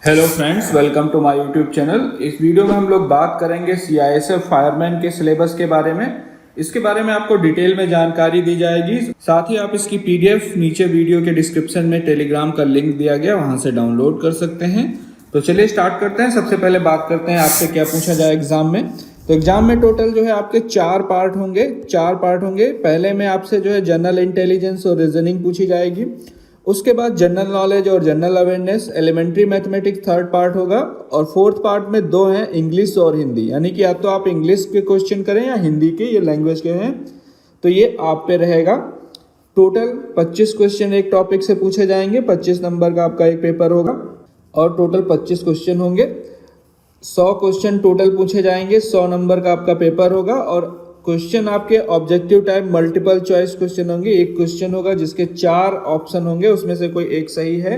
Hello friends, welcome to my YouTube channel. इस video में हम लोग बात करेंगे सीआईएसएफ फायरमैन के सिलेबस के बारे में। इसके बारे में आपको डिटेल में जानकारी दी जाएगी। साथ ही आप इसकी पीडीएफ नीचे वीडियो के डिस्क्रिप्शन में टेलीग्राम का लिंक दिया गया, वहां से डाउनलोड कर सकते हैं। तो चलिए स्टार्ट करते हैं। सबसे पहले बात करते हैं आपसे क्या पूछा जाए एग्जाम में। तो एग्जाम में टोटल जो है आपके चार पार्ट होंगे। पहले में आपसे जो है जनरल इंटेलिजेंस और रीजनिंग पूछी जाएगी। उसके बाद जनरल नॉलेज और general awareness, elementary mathematics third part होगा। और फोर्थ पार्ट में दो हैं, इंग्लिश और हिंदी, यानी कि या तो आप इंग्लिश के क्वेश्चन करें या हिंदी के, ये लैंग्वेज के हैं, तो ये आप पे रहेगा। टोटल 25 क्वेश्चन एक टॉपिक से पूछे जाएंगे। 25 नंबर का आपका एक पेपर होगा और टोटल 25 क्वेश्चन होंगे। 100 क्वेश्चन टोटल पूछे जाएंगे, 100 नंबर का आपका पेपर होगा। और क्वेश्चन आपके objective type multiple choice question होंगे। एक क्वेश्चन होगा जिसके 4 ऑप्शन होंगे, उसमें से कोई एक सही है।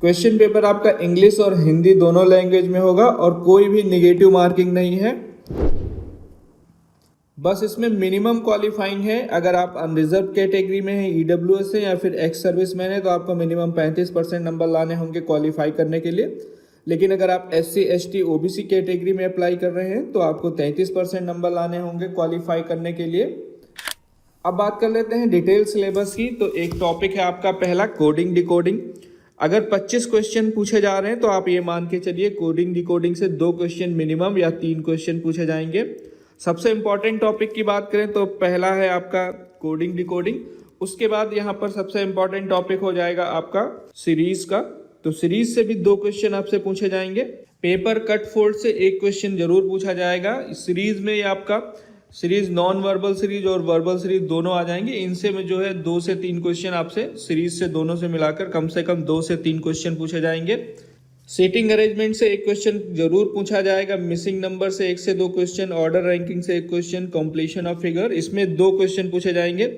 क्वेश्चन पेपर आपका इंग्लिश और हिंदी दोनों लैंग्वेज में होगा और कोई भी निगेटिव मार्किंग नहीं है। बस इसमें मिनिमम क्वालिफाइंग है। अगर आप अनरिजर्व कैटेगरी में हैं, ईडब्ल्यूएस है या फिर एक्स सर्विसमैन है, तो आपको मिनिमम 35% नंबर लाने होंगे क्वालिफाई करने के लिए। लेकिन अगर आप SC ST OBC कैटेगरी में अप्लाई कर रहे हैं तो आपको 33% नंबर लाने होंगे क्वालिफाई करने के लिए। अब बात कर लेते हैं डिटेल सिलेबस की। तो एक टॉपिक है आपका पहला, कोडिंग डिकोडिंग। अगर 25 क्वेश्चन पूछे जा रहे हैं तो आप ये मान के चलिए कोडिंग डिकोडिंग से 2 क्वेश्चन मिनिमम या 3 क्वेश्चन पूछे जाएंगे। सबसे इंपॉर्टेंट टॉपिक की बात करें तो पहला है आपका कोडिंग डिकोडिंग। उसके बाद यहाँ पर सबसे इंपॉर्टेंट टॉपिक हो जाएगा आपका सीरीज का। तो सीरीज से भी 2 क्वेश्चन आपसे पूछे जाएंगे। पेपर कट फोल्ड से एक क्वेश्चन जरूर पूछा जाएगा। सीरीज में ये आपका सीरीज नॉन वर्बल सीरीज और वर्बल सीरीज दोनों आ जाएंगे। इनसे में जो है 2 से 3 क्वेश्चन आपसे सीरीज से दोनों से मिलाकर कम से कम 2 से 3 क्वेश्चन पूछे जाएंगे। सीटिंग अरेंजमेंट से एक क्वेश्चन जरूर पूछा जाएगा। मिसिंग नंबर से 1 से 2 क्वेश्चन। ऑर्डर रैंकिंग से एक क्वेश्चन। कंप्लीशन ऑफ फिगर, इसमें 2 क्वेश्चन पूछे जाएंगे।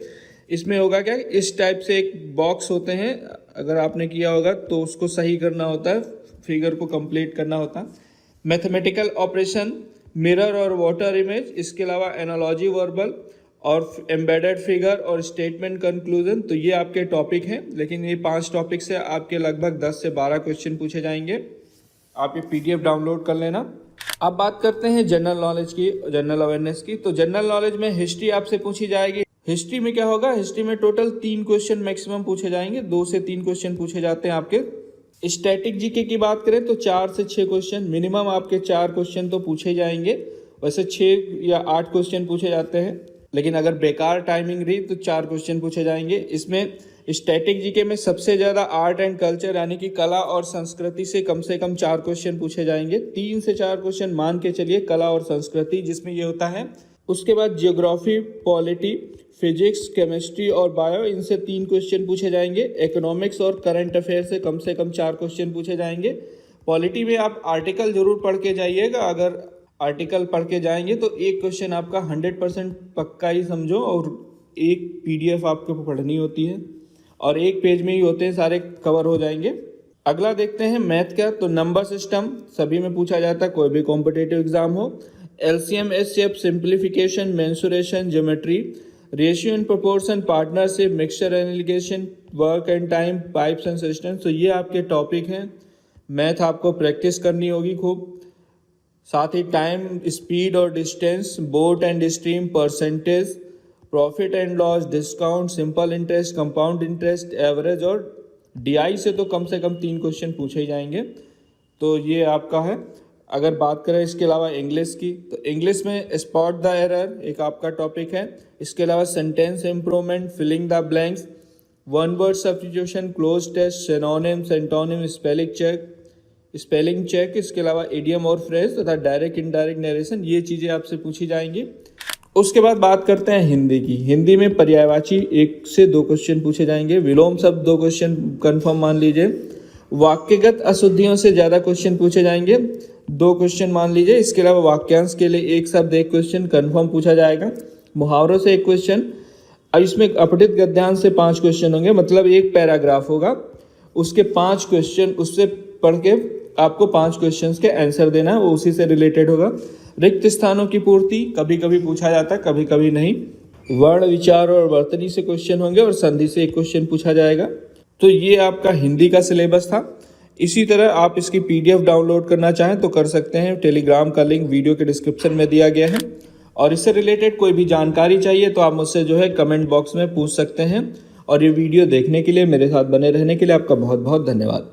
इसमें होगा क्या, इस टाइप से एक बॉक्स होते हैं, अगर आपने किया होगा तो उसको सही करना होता है, फिगर को कंप्लीट करना होता है। मैथमेटिकल ऑपरेशन, मिरर और वाटर इमेज, इसके अलावा एनालॉजी वर्बल और एम्बेडेड फिगर और स्टेटमेंट कंक्लूजन। तो ये आपके टॉपिक हैं, लेकिन ये 5 टॉपिक से आपके लगभग 10 से 12 क्वेश्चन पूछे जाएंगे। आप ये PDF डाउनलोड कर लेना। अब बात करते हैं जनरल नॉलेज की, जनरल अवेयरनेस की। तो जनरल नॉलेज में हिस्ट्री आपसे पूछी जाएगी। हिस्ट्री में क्या होगा, हिस्ट्री में टोटल 3 क्वेश्चन मैक्सिमम पूछे जाएंगे। 2 से 3 क्वेश्चन पूछे जाते हैं आपके। स्टैटिक जीके की बात करें तो 4 से 6 क्वेश्चन मिनिमम, आपके 4 क्वेश्चन तो पूछे जाएंगे। वैसे 6 या 8 क्वेश्चन पूछे जाते हैं, लेकिन अगर बेकार टाइमिंग रही तो 4 क्वेश्चन पूछे जाएंगे। इसमें स्टैटिक जीके में सबसे ज़्यादा आर्ट एंड कल्चर यानी कि कला और संस्कृति से कम 4 क्वेश्चन पूछे जाएंगे। 3 से 4 क्वेश्चन मान के चलिए कला और संस्कृति, जिसमें ये होता है। उसके बाद जियोग्राफी, पॉलिटी, फिजिक्स, केमिस्ट्री और बायो, इनसे 3 क्वेश्चन पूछे जाएंगे। इकोनॉमिक्स और करंट अफेयर से कम 4 क्वेश्चन पूछे जाएंगे। पॉलिटी में आप आर्टिकल जरूर पढ़ के जाइएगा। अगर आर्टिकल पढ़ के जाएंगे तो एक क्वेश्चन आपका 100% पक्का ही समझो, और एक PDF आपको पढ़नी होती है और एक पेज में ही होते हैं, सारे कवर हो जाएंगे। अगला देखते हैं मैथ का। तो नंबर सिस्टम सभी में पूछा जाता है, कोई भी कॉम्पिटेटिव एग्जाम हो। LCM, SCF, simplification, mensuration, geometry, ratio and proportion, partnership, mixture analysis, work and time, pipes and systems. तो ये आपके टॉपिक हैं। मैथ आपको प्रैक्टिस करनी होगी खूब। साथ ही टाइम, स्पीड और distance, boat and stream, percentage, profit and loss, discount, simple interest, compound interest, average और DI से तो कम 3 क्वेश्चन पूछे ही जाएंगे। तो ये आपका है। अगर बात करें इसके अलावा इंग्लिश की, तो इंग्लिश में स्पॉट द एरर एक आपका टॉपिक है। इसके अलावा sentence improvement, filling the blanks, one word substitution, cloze test, synonyms, antonym, spelling check. इसके अलावा इडियम और फ्रेज तथा डायरेक्ट इनडायरेक्ट नरेशन, ये चीज़ें आपसे पूछी जाएंगी। उसके बाद बात करते हैं हिंदी की। हिंदी में पर्यायवाची 1 से 2 क्वेश्चन पूछे जाएंगे। विलोम शब्द 2 क्वेश्चन कन्फर्म मान लीजिए। वाक्यगत अशुद्धियों से ज़्यादा क्वेश्चन पूछे जाएंगे, 2 क्वेश्चन मान लीजिए। इसके अलावा वाक्यांश के लिए 1 शब्द 1 क्वेश्चन कन्फर्म पूछा जाएगा। मुहावरों से 1 क्वेश्चन। अब इसमें अपठित गद्यांश से 5 क्वेश्चन होंगे, मतलब एक पैराग्राफ होगा, उसके 5 क्वेश्चन, उससे पढ़ के आपको 5 क्वेश्चंस के आंसर देना है, वो उसी से रिलेटेड होगा। रिक्त स्थानों की पूर्ति कभी कभी पूछा जाता है, कभी कभी नहीं। वर्ण, विचार और वर्तनी से क्वेश्चन होंगे और संधि से 1 क्वेश्चन पूछा जाएगा। तो ये आपका हिंदी का सिलेबस था। इसी तरह आप इसकी PDF डाउनलोड करना चाहें तो कर सकते हैं। टेलीग्राम का लिंक वीडियो के डिस्क्रिप्शन में दिया गया है। और इससे रिलेटेड कोई भी जानकारी चाहिए तो आप मुझसे जो है कमेंट बॉक्स में पूछ सकते हैं। और ये वीडियो देखने के लिए, मेरे साथ बने रहने के लिए आपका बहुत बहुत धन्यवाद।